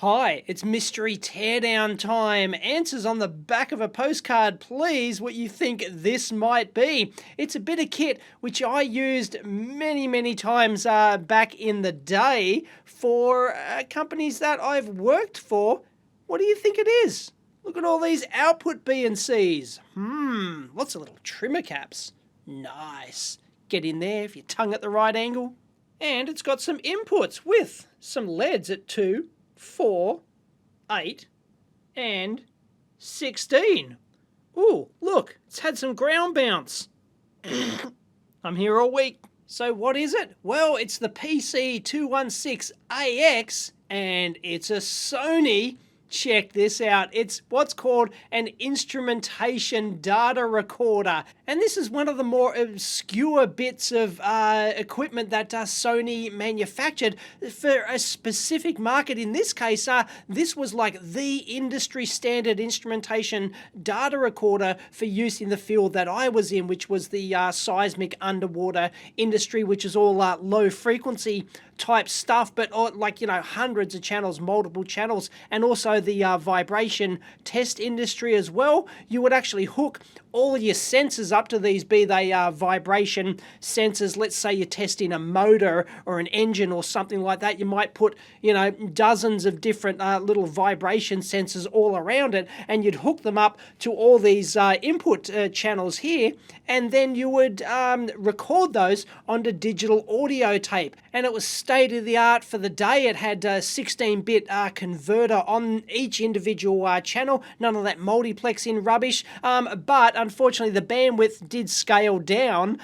Hi, it's Mystery Teardown time. Answers on the back of a postcard, please, what you think this might be. It's a bit of kit which I used many times back in the day for companies that I've worked for. What do you think it is? Look at all these output B and Cs. Lots of little trimmer caps. Nice. Get in there if your tongue at the right angle. And it's got some inputs with some LEDs at 2, 4, 8, and 16. Ooh, look, it's had some ground bounce. I'm here all week. So what is it? Well, it's the PC216AX, and it's a Sony. Check this out. It's what's called an instrumentation data recorder. And this is one of the more obscure bits of equipment that Sony manufactured for a specific market. In this case, this was like the industry standard instrumentation data recorder for use in the field that I was in, which was the seismic underwater industry, which is all low frequency type stuff, but hundreds of channels, multiple channels, and also the vibration test industry as well. You would actually hook all your sensors up to these, be they vibration sensors. Let's say you're testing a motor or an engine or something like that. You might put, dozens of different little vibration sensors all around it, and you'd hook them up to all these input channels here, and then you would record those onto digital audio tape. And it was state of the art for the day. It had a 16-bit converter on each individual channel, none of that multiplexing rubbish, but unfortunately the bandwidth did scale down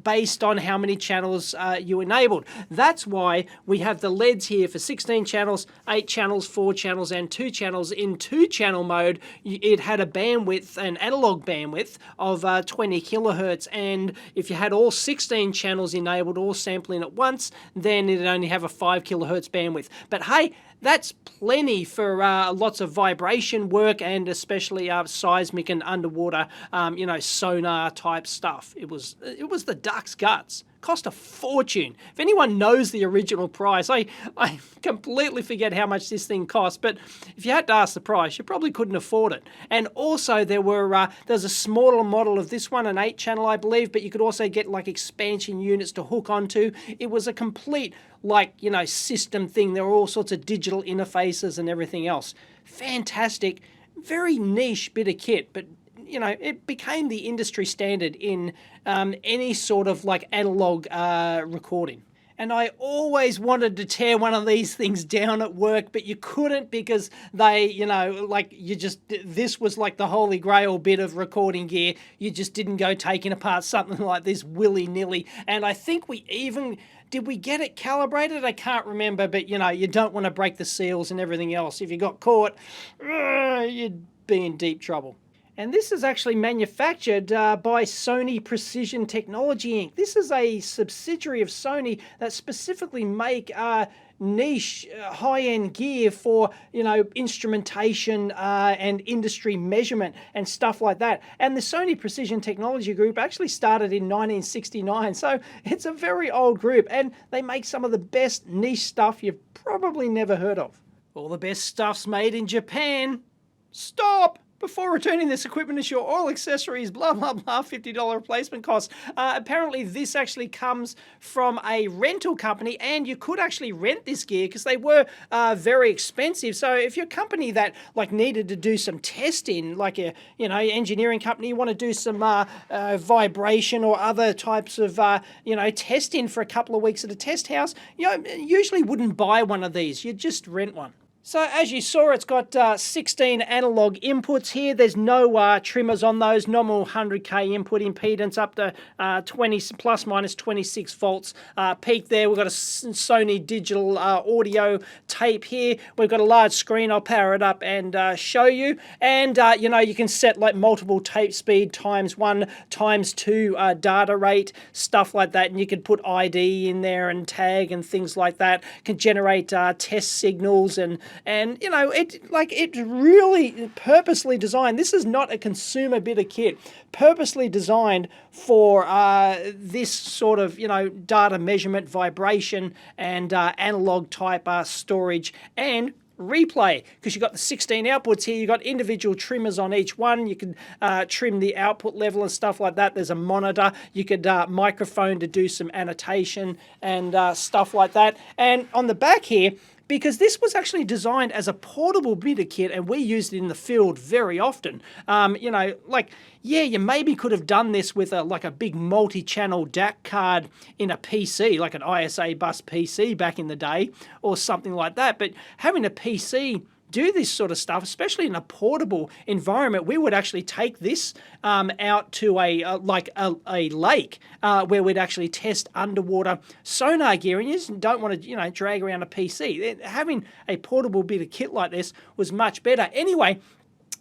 based on how many channels you enabled. That's why we have the LEDs here for 16 channels, 8 channels, 4 channels, and 2 channels. In 2-channel mode, it had a bandwidth, an analog bandwidth of 20 kilohertz, and if you had all 16 channels enabled, all sampling at once, then it'd only have a 5 kilohertz bandwidth. But hey, that's plenty for lots of vibration work, and especially seismic and underwater, sonar type stuff. It was the duck's guts. Cost a fortune. If anyone knows the original price, I completely forget how much this thing cost, but if you had to ask the price, you probably couldn't afford it. And also there's a smaller model of this one, an 8-channel, I believe, but you could also get like expansion units to hook onto. It was a complete system thing. There were all sorts of digital interfaces and everything else. Fantastic, very niche bit of kit, but it became the industry standard in any sort of analog recording. And I always wanted to tear one of these things down at work, but you couldn't because they, this was like the holy grail bit of recording gear. You just didn't go taking apart something like this willy-nilly. And I think did we get it calibrated? I can't remember, but you don't want to break the seals and everything else. If you got caught, you'd be in deep trouble. And this is actually manufactured by Sony Precision Technology Inc. This is a subsidiary of Sony that specifically make niche, high-end gear for, instrumentation and industry measurement and stuff like that. And the Sony Precision Technology Group actually started in 1969, so it's a very old group, and they make some of the best niche stuff you've probably never heard of. All the best stuff's made in Japan. Stop! Before returning this equipment, ensure all accessories, blah, blah, blah, $50 replacement cost. Apparently, this actually comes from a rental company, and you could actually rent this gear because they were very expensive. So if you're a company that needed to do some testing, like a engineering company, you want to do some vibration or other types of testing for a couple of weeks at a test house, usually wouldn't buy one of these. You'd just rent one. So as you saw, it's got 16 analog inputs here. There's no trimmers on those. Normal 100K input impedance up to 20 plus minus 26 volts peak there. We've got a Sony digital audio tape here. We've got a large screen. I'll power it up and show you. And you can set multiple tape speed ×1, ×2 data rate, stuff like that. And you can put ID in there and tag and things like that. Can generate test signals and it's really purposely designed. This is not a consumer bit of kit. Purposely designed for this sort of, data measurement, vibration, and analog type storage, and replay, because you've got the 16 outputs here. You've got individual trimmers on each one. You can trim the output level and stuff like that. There's a monitor. You could microphone to do some annotation and stuff like that. And on the back here, because this was actually designed as a portable bit of kit, and we used it in the field very often. You know, like, yeah, you maybe could have done this with like a big multi-channel DAC card in a PC, like an ISA bus PC back in the day, or something like that. But having a PC do this sort of stuff, especially in a portable environment, we would actually take this out to a lake where we'd actually test underwater sonar gear, and you just don't want to, you know, drag around a PC. Having a portable bit of kit like this was much better. Anyway,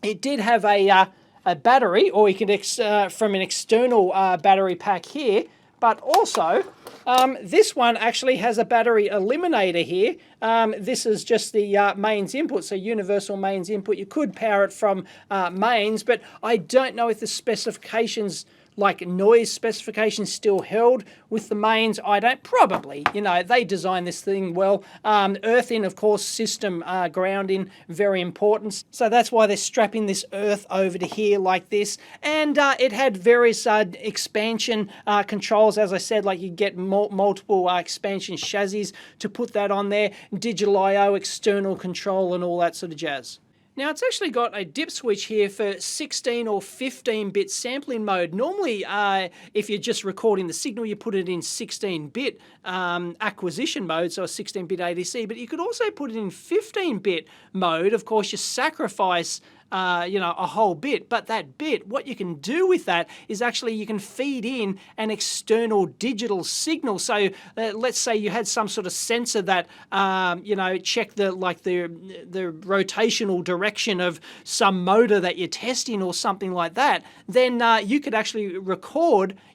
it did have a battery, or you could from an external battery pack here. But also, this one actually has a battery eliminator here. This is just the mains input, so universal mains input. You could power it from mains, but I don't know if the specifications, like noise specifications, still held with the mains. I don't, probably, you know, they designed this thing well. Earth in, of course, system ground in, very important. So that's why they're strapping this earth over to here like this. And it had various expansion controls, as I said, like you get multiple expansion chassis to put that on there, digital I/O, external control, and all that sort of jazz. Now, it's actually got a dip switch here for 16 or 15-bit sampling mode. Normally, if you're just recording the signal, you put it in 16-bit acquisition mode, so a 16-bit ADC, but you could also put it in 15-bit mode. Of course, you sacrifice you know, a whole bit, but that bit, what you can do with that is actually you can feed in an external digital signal. So let's say you had some sort of sensor that you know, check the rotational direction of some motor that you're testing or something like that. Then you could actually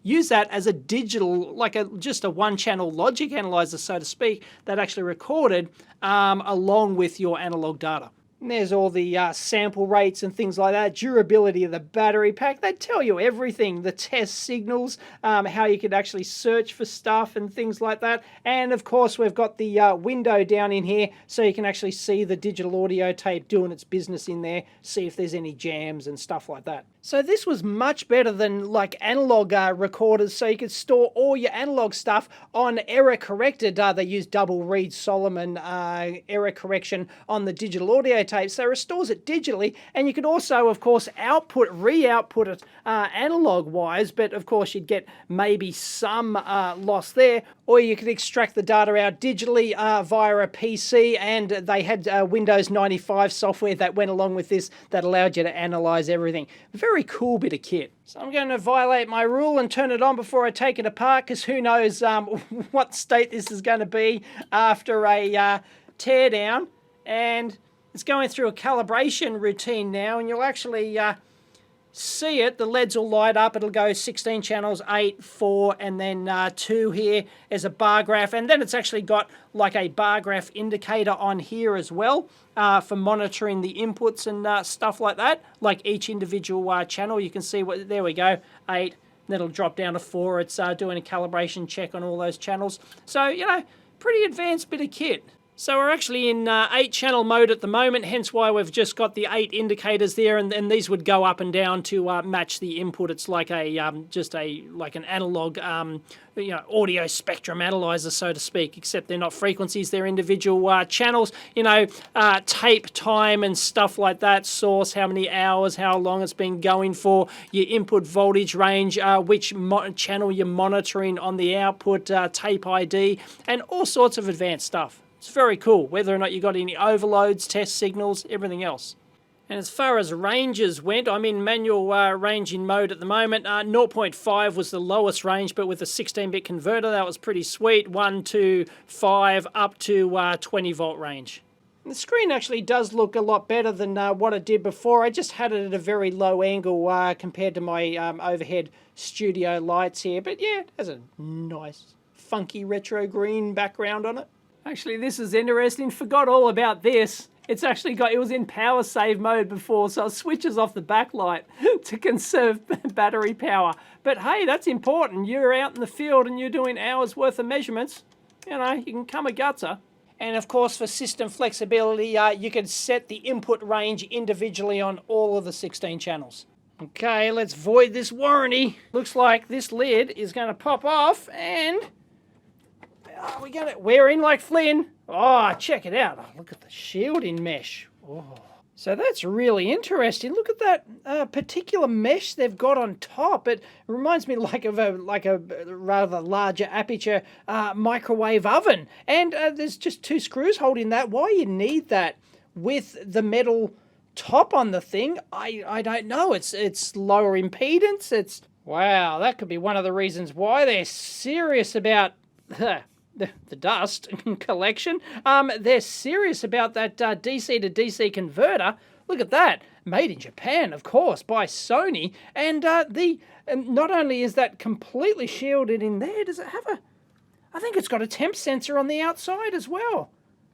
use that as a digital, like just a one-channel logic analyzer, so to speak, that actually recorded along with your analog data. And there's all the sample rates and things like that, durability of the battery pack. They tell you everything, the test signals, how you could actually search for stuff and things like that. And of course, we've got the window down in here, so you can actually see the digital audio tape doing its business in there, see if there's any jams and stuff like that. So this was much better than like analog recorders, so you could store all your analog stuff on error corrected. They use double Reed-Solomon error correction on the digital audio tape, so it restores it digitally. And you could also, of course, re-output it analog-wise, but of course you'd get maybe some loss there. Or you could extract the data out digitally via a PC, and they had Windows 95 software that went along with this that allowed you to analyze everything. Very cool bit of kit. So I'm going to violate my rule and turn it on before I take it apart, because who knows what state this is going to be after a teardown. And it's going through a calibration routine now, and you'll actually see it. The LEDs will light up. It'll go 16 channels, 8, 4, and then 2 here as a bar graph. And then it's actually got like a bar graph indicator on here as well for monitoring the inputs and stuff like that. Like each individual channel, you can see what, there we go, 8. Then it'll drop down to 4. It's doing a calibration check on all those channels. So, you know, pretty advanced bit of kit. So we're actually in 8-channel mode at the moment, hence why we've just got the 8 indicators there, and these would go up and down to match the input. It's like a like an analog you know, audio spectrum analyzer, so to speak, except they're not frequencies, they're individual channels. You know, tape time and stuff like that, source, how many hours, how long it's been going for, your input voltage range, which channel you're monitoring on the output, tape ID, and all sorts of advanced stuff. It's very cool, whether or not you got any overloads, test signals, everything else. And as far as ranges went, I'm in manual ranging mode at the moment. 0.5 was the lowest range, but with a 16-bit converter, that was pretty sweet. 1 to 5 up to 20 volt range. And the screen actually does look a lot better than what I did before. I just had it at a very low angle compared to my overhead studio lights here. But yeah, it has a nice, funky retro green background on it. Actually, this is interesting. Forgot all about this. It's actually got, it was in power save mode before, so it switches off the backlight to conserve battery power. But hey, that's important. You're out in the field and you're doing hours worth of measurements. You know, you can come a gutser. And of course, for system flexibility, you can set the input range individually on all of the 16 channels. Okay, let's void this warranty. Looks like this lid is going to pop off, and we're in like Flynn. Oh, check it out. Oh, look at the shielding mesh. Oh. So that's really interesting. Look at that particular mesh they've got on top. It reminds me like a rather larger aperture microwave oven. And there's just 2 screws holding that. Why you need that with the metal top on the thing, I don't know. It's lower impedance. Wow, that could be one of the reasons why they're serious about the dust collection. They're serious about that DC to DC converter. Look at that. Made in Japan, of course, by Sony. And not only is that completely shielded in there, does it have I think it's got a temp sensor on the outside as well.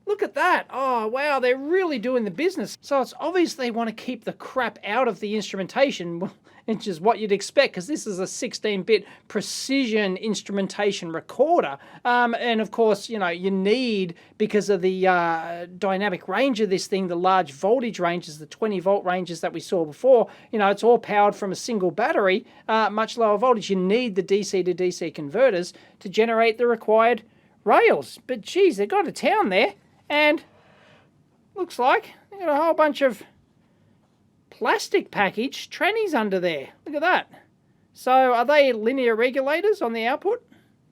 Look at that. Oh, wow, they're really doing the business. So it's obvious they want to keep the crap out of the instrumentation, which is what you'd expect, because this is a 16-bit precision instrumentation recorder. And of course, you know, you need, because of the dynamic range of this thing, the large voltage ranges, the 20-volt ranges that we saw before, you know, it's all powered from a single battery, much lower voltage. You need the DC to DC converters to generate the required rails. But geez, they got a town there. And looks like they got a whole bunch of plastic package trannies under there. Look at that. So are they linear regulators on the output?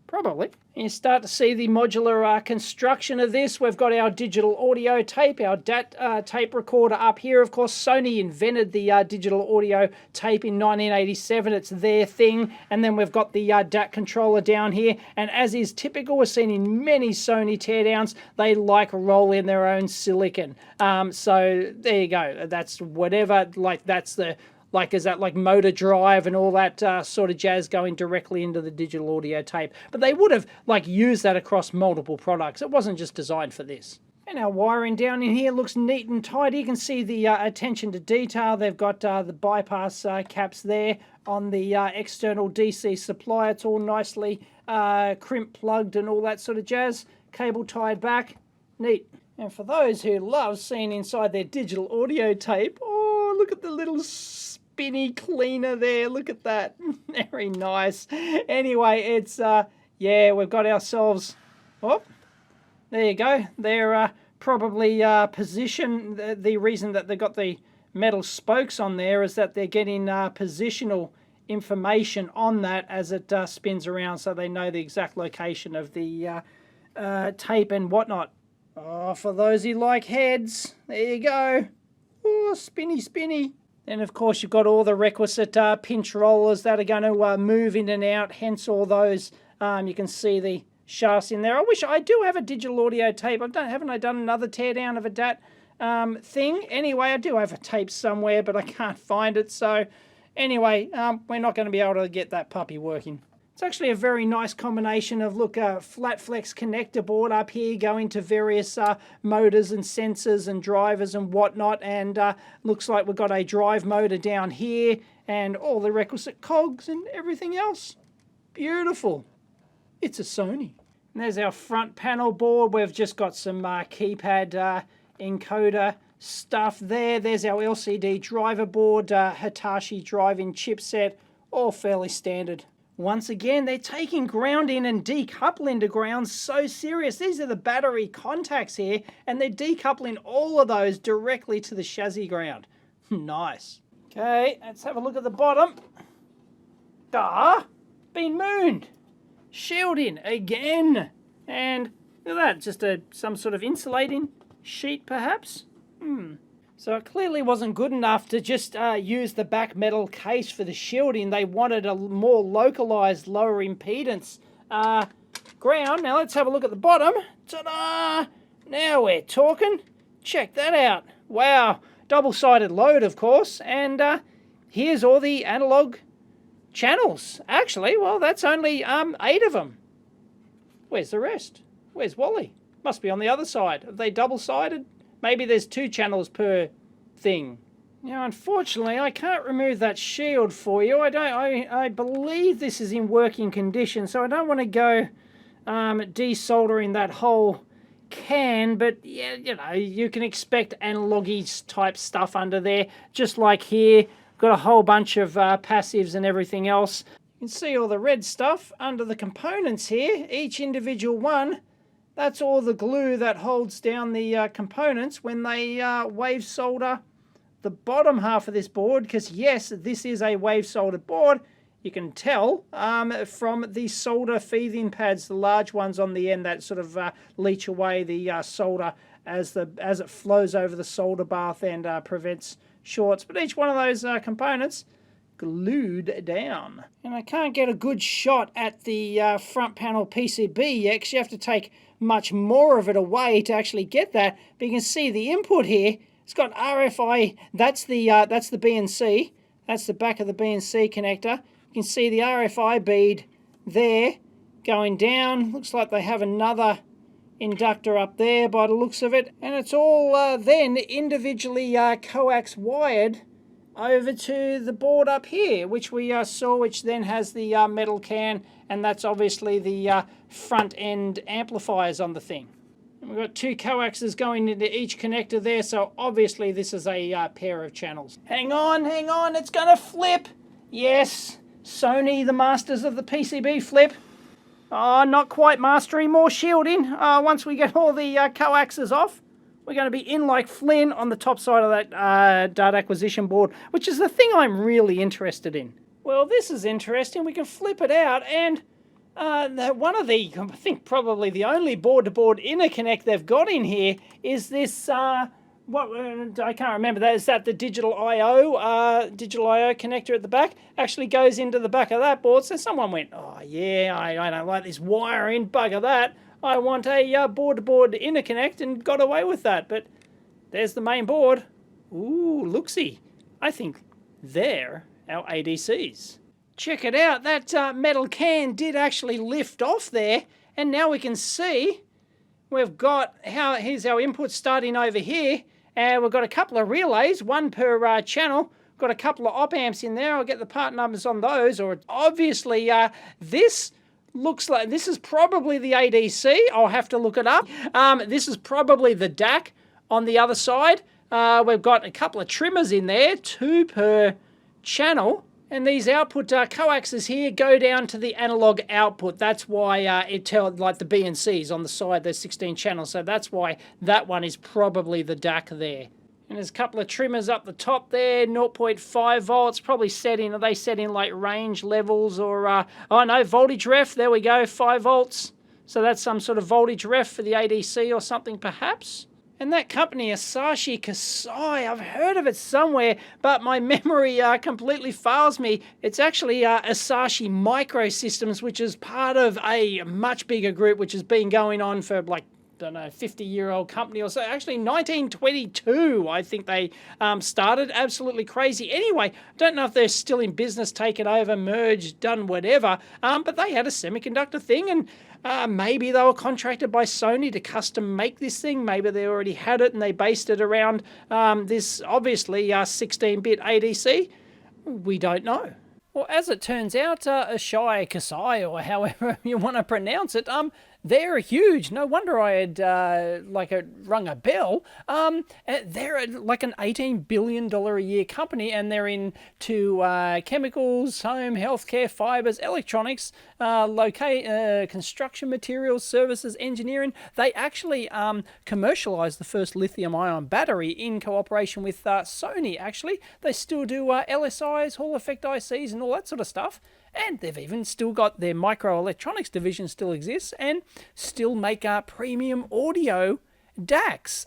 Probably. And you start to see the modular construction of this. We've got our digital audio tape, our DAT tape recorder up here. Of course, Sony invented the digital audio tape in 1987. It's their thing. And then we've got the DAT controller down here. And as is typical, we're seen in many Sony teardowns, they like roll in their own silicon. So there you go. That's whatever, like that's the... Like, is that like motor drive and all that sort of jazz going directly into the digital audio tape? But they would have like used that across multiple products. It wasn't just designed for this. And our wiring down in here looks neat and tidy. You can see the attention to detail. They've got the bypass caps there on the external DC supply. It's all nicely crimp plugged and all that sort of jazz. Cable tied back. Neat. And for those who love seeing inside their digital audio tape, oh, look at the little spinny cleaner there. Look at that. Very nice. Anyway, it's, yeah, we've got ourselves, oh, there you go. They're probably position, the reason that they've got the metal spokes on there is that they're getting positional information on that as it spins around, so they know the exact location of the tape and whatnot. Oh, for those who like heads, there you go. Oh, spinny, spinny. And of course, you've got all the requisite pinch rollers that are going to move in and out, hence all those. You can see the shafts in there. I wish I do have a digital audio tape. Haven't I done another teardown of a DAT thing? Anyway, I do have a tape somewhere, but I can't find it. So anyway, we're not going to be able to get that puppy working. It's actually a very nice combination of, look, a flat flex connector board up here going to various motors and sensors and drivers and whatnot. And looks like we've got a drive motor down here and all the requisite cogs and everything else. Beautiful. It's a Sony. And there's our front panel board. We've just got some keypad encoder stuff there. There's our LCD driver board, Hitachi driving chipset, all fairly standard. Once again, they're taking ground in and decoupling to ground so serious. These are the battery contacts here, and they're decoupling all of those directly to the chassis ground. Nice. Okay, let's have a look at the bottom. Been mooned. Shielding again. And look at that, just some sort of insulating sheet perhaps. So it clearly wasn't good enough to just use the back metal case for the shielding. They wanted a more localized, lower impedance ground. Now let's have a look at the bottom. Ta-da! Now we're talking. Check that out. Wow. Double-sided load, of course. And here's all the analog channels. Actually, well, that's only 8 of them. Where's the rest? Where's Wally? Must be on the other side. Are they double-sided? Maybe there's 2 channels per thing. Now, unfortunately, I can't remove that shield for you. I believe this is in working condition, so I don't want to go desoldering that whole can, but yeah, you know, you can expect analog-y type stuff under there, just like here. Got a whole bunch of passives and everything else. You can see all the red stuff under the components here. Each individual one, that's all the glue that holds down the components when they wave solder the bottom half of this board, because yes, this is a wave soldered board. You can tell from the solder feed-in pads, the large ones on the end that sort of leach away the solder as it flows over the solder bath and prevents shorts. But each one of those components glued down. And I can't get a good shot at the front panel PCB yet, because you have to take much more of it away to actually get that. But you can see the input here. It's got RFI. That's the BNC. That's the back of the BNC connector. You can see the RFI bead there going down. Looks like they have another inductor up there by the looks of it. And it's all then individually coax wired over to the board up here, which we saw, which then has the metal can, and that's obviously the front end amplifiers on the thing. And we've got two coaxes going into each connector there, so obviously this is a pair of channels. Hang on, it's gonna flip. Yes. Sony, the masters of the PCB flip. Oh, not quite mastering, more shielding. Once we get all the coaxes off, we're going to be in like Flynn on the top side of that data acquisition board, which is the thing I'm really interested in. Well, this is interesting. We can flip it out, and one of the, I think probably the only board-to-board interconnect they've got in here is this I can't remember that. Is that the digital I/O connector at the back? Actually goes into the back of that board. So someone went, oh yeah, I don't like this wiring, bugger that. I want a board-to-board interconnect, and got away with that. But there's the main board. Ooh, looksy. I think they're our ADCs. Check it out. That metal can did actually lift off there, and now we can see we've got here's our input starting over here. And we've got a couple of relays, one per channel. Got a couple of op amps in there. I'll get the part numbers on those. Or obviously, this looks like this is probably the ADC. I'll have to look it up. This is probably the DAC on the other side. We've got a couple of trimmers in there, 2 per channel. And these output coaxes here go down to the analog output. That's why it tells, like the BNCs on the side, there's 16 channels. So that's why that one is probably the DAC there. And there's a couple of trimmers up the top there, 0.5 volts, probably set in, are they set in like range levels or, oh no, voltage ref, there we go, 5 volts. So that's some sort of voltage ref for the ADC or something perhaps. And that company, Asahi Kasai, I've heard of it somewhere, but my memory completely fails me. It's actually Asahi Microsystems, which is part of a much bigger group, which has been going on for like, I don't know, 50-year-old company or so. Actually, 1922, I think they started. Absolutely crazy. Anyway, don't know if they're still in business, taken over, merged, done whatever, but they had a semiconductor thing, and maybe they were contracted by Sony to custom make this thing. Maybe they already had it and they based it around this, obviously, 16-bit ADC. We don't know. Well, as it turns out, Asahi Kasai, or however you want to pronounce it, they're huge. No wonder I had rung a bell. They're like an $18 billion a year company, and they're into chemicals, home, healthcare, fibers, electronics, construction materials, services, engineering. They actually commercialized the first lithium-ion battery in cooperation with Sony, actually. They still do LSIs, Hall effect ICs, and all that sort of stuff. And they've even still got their microelectronics division still exists and still make premium audio DACs.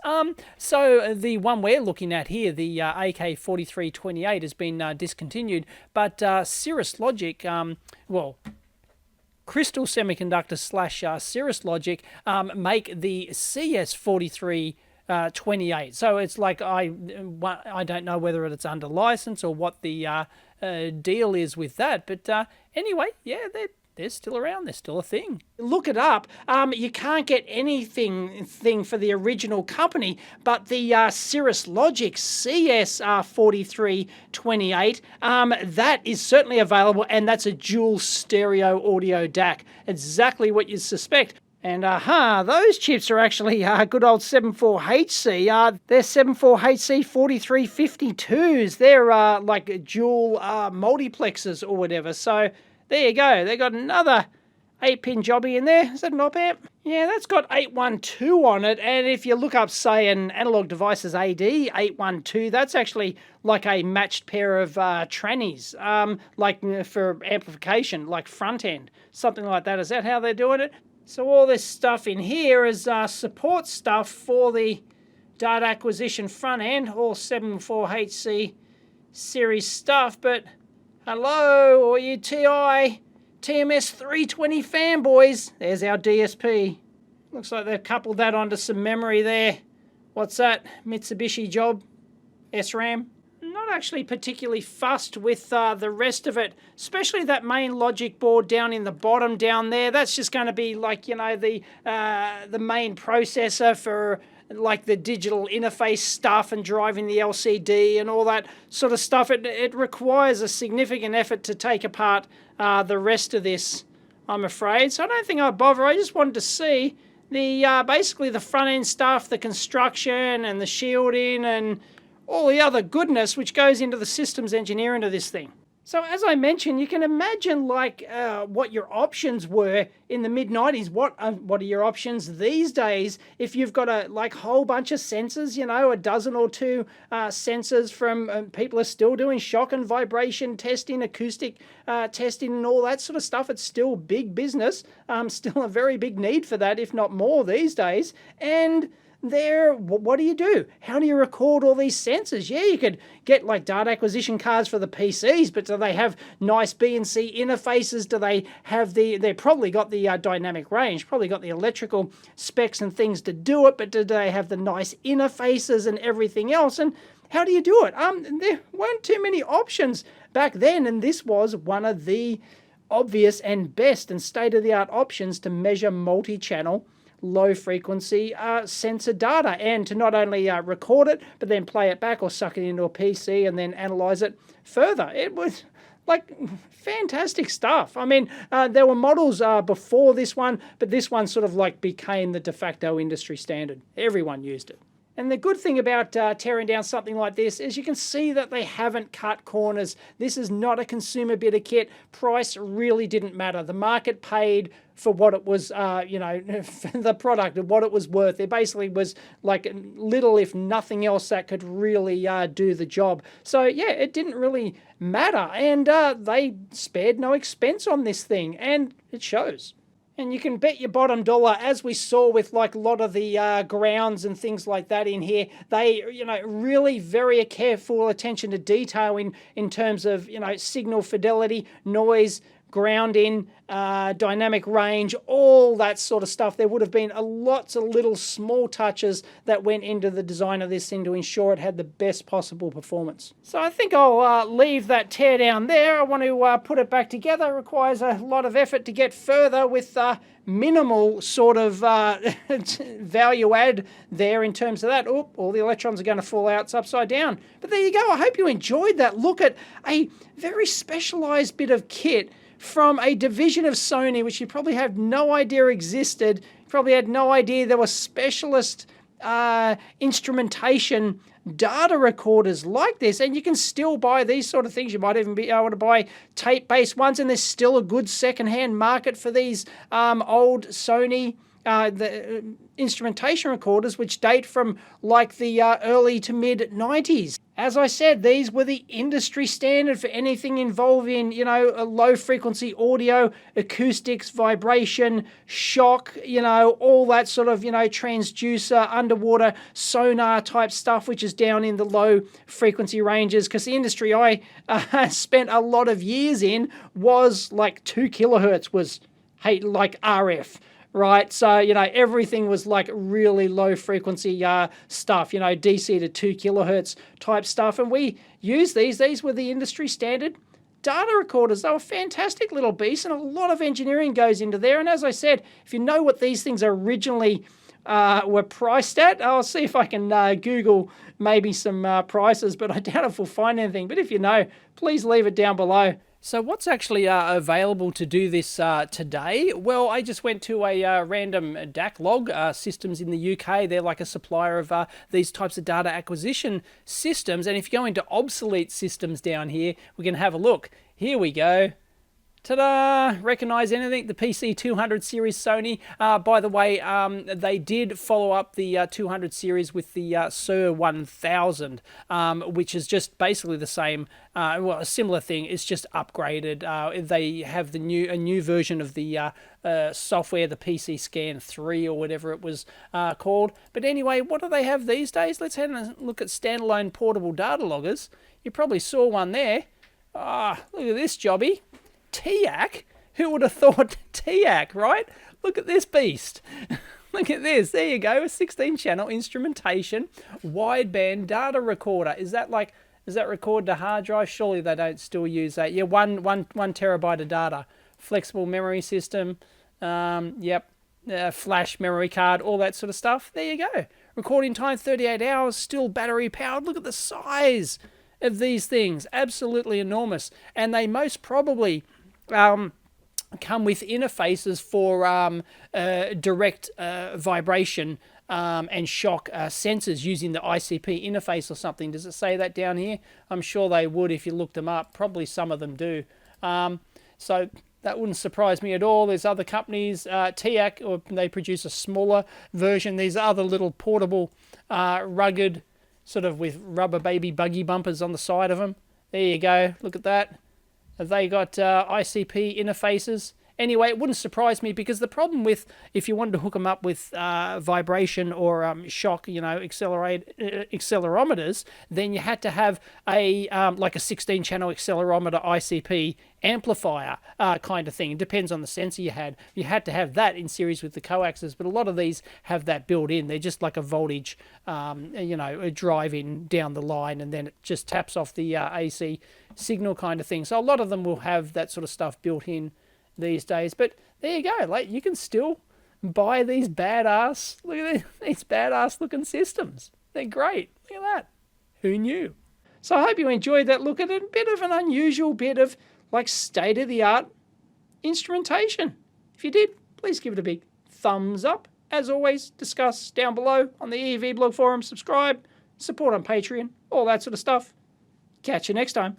So the one we're looking at here, the AK4328, has been discontinued, but Cirrus Logic, Crystal Semiconductor / Cirrus Logic make the CS4328. So it's like I don't know whether it's under license or what the deal is with that, but anyway, yeah, they're still around. They're still a thing. Look it up. You can't get anything for the original company, but the Cirrus Logic CS4328, that is certainly available, and that's a dual stereo audio DAC. Exactly what you'd suspect. And those chips are actually good old 74HC. They're 74HC 4352s. They're like dual multiplexers or whatever. So there you go. They got another 8-pin jobby in there. Is that an op-amp? Yeah, that's got 812 on it. And if you look up, say, an Analog Devices AD 812, that's actually like a matched pair of trannies, like for amplification, like front end, something like that. Is that how they're doing it? So all this stuff in here is support stuff for the data acquisition front end, all 74HC series stuff. But hello, all you TI TMS 320 fanboys. There's our DSP. Looks like they've coupled that onto some memory there. What's that? Mitsubishi job? SRAM? Not actually particularly fussed with the rest of it, especially that main logic board down in the bottom down there. That's just going to be like, you know, the main processor for like the digital interface stuff and driving the LCD and all that sort of stuff. It requires a significant effort to take apart the rest of this, I'm afraid. So I don't think I'd bother. I just wanted to see the basically the front end stuff, the construction and the shielding and all the other goodness which goes into the systems engineering of this thing. So as I mentioned, you can imagine like what your options were in the mid-90s. What are your options these days if you've got a like whole bunch of sensors, you know, a dozen or two sensors from people are still doing shock and vibration testing, acoustic testing and all that sort of stuff. It's still big business, still a very big need for that, if not more these days. And what do you do? How do you record all these sensors? Yeah, you could get like data acquisition cards for the PCs, but do they have nice BNC interfaces? Do they have they probably got the dynamic range, probably got the electrical specs and things to do it, but do they have the nice interfaces and everything else? And how do you do it? There weren't too many options back then, and this was one of the obvious and best and state-of-the-art options to measure multi-channel low frequency sensor data and to not only record it but then play it back or suck it into a PC and then analyze it further. It was like fantastic stuff. I mean, there were models before this one, but this one sort of like became the de facto industry standard. Everyone used it. And the good thing about tearing down something like this is you can see that they haven't cut corners. This is not a consumer bit of kit. Price really didn't matter. The market paid for what it was, you know, for the product and what it was worth. There basically was like little, if nothing else, that could really do the job. So yeah, it didn't really matter. And they spared no expense on this thing, and it shows. And you can bet your bottom dollar, as we saw with like a lot of the grounds and things like that in here, they, you know, really very careful attention to detail in terms of, you know, signal fidelity, noise, grounding, dynamic range, all that sort of stuff. There would have been lots of little small touches that went into the design of this thing to ensure it had the best possible performance. So I think I'll leave that teardown there. I want to put it back together. It requires a lot of effort to get further with minimal sort of value add there in terms of that. Oop, all the electrons are going to fall out. It's upside down. But there you go. I hope you enjoyed that look at a very specialized bit of kit from a division of Sony, which you probably have no idea existed. You probably had no idea there were specialist instrumentation data recorders like this, and you can still buy these sort of things. You might even be able to buy tape-based ones, and there's still a good second-hand market for these old Sony the instrumentation recorders, which date from like the early to mid-90s. As I said, these were the industry standard for anything involving, you know, a low-frequency audio, acoustics, vibration, shock, you know, all that sort of, you know, transducer, underwater sonar type stuff, which is down in the low-frequency ranges, because the industry I spent a lot of years in was like 2 kilohertz was like RF. Right, so, you know, everything was like really low frequency stuff, you know, DC to 2 kilohertz type stuff. And we used these. These were the industry standard data recorders. They were fantastic little beasts, and a lot of engineering goes into there. And as I said, if you know what these things originally were priced at, I'll see if I can Google maybe some prices, but I doubt if we'll find anything. But if you know, please leave it down below. So what's actually available to do this today? Well, I just went to a random DAC log, Systems in the UK. They're like a supplier of these types of data acquisition systems. And if you go into obsolete systems down here, we can have a look. Here we go. Ta-da! Recognize anything? The PC 200 series Sony. By the way, they did follow up the 200 series with the Sir 1000, which is just basically the same, well, a similar thing. It's just upgraded. They have a new version of the software, the PC Scan 3 or whatever it was called. But anyway, what do they have these days? Let's head and look at standalone portable data loggers. You probably saw one there. Look at this jobby. TIAC? Who would have thought TIAC, right? Look at this beast. Look at this. There you go. A 16-channel instrumentation wideband data recorder. Does that record to hard drive? Surely they don't still use that. Yeah, one terabyte of data. Flexible memory system. Yep. Flash memory card, all that sort of stuff. There you go. Recording time 38 hours, still battery powered. Look at the size of these things. Absolutely enormous. And they most probably come with interfaces for direct vibration and shock sensors using the ICP interface or something. Does it say that down here? I'm sure they would if you looked them up. Probably some of them do. So that wouldn't surprise me at all. There's other companies, TIAC, or they produce a smaller version. These other little portable, rugged, sort of with rubber baby buggy bumpers on the side of them. There you go. Look at that. Have they got ICP interfaces? Anyway, it wouldn't surprise me, because the problem with, if you wanted to hook them up with vibration or shock, accelerometers, then you had to have a like a 16-channel accelerometer ICP amplifier kind of thing. It depends on the sensor you had. You had to have that in series with the coaxes, but a lot of these have that built in. They're just like a voltage, a drive-in down the line, and then it just taps off the AC signal kind of thing. So a lot of them will have that sort of stuff built in these days. But there you go. Like, you can still buy these badass, look at these badass looking systems. They're great. Look at that. Who knew? So I hope you enjoyed that look at a bit of an unusual bit of like state-of-the-art instrumentation. If you did, please give it a big thumbs up. As always, discuss down below on the EEVblog forum, subscribe, support on Patreon, all that sort of stuff. Catch you next time.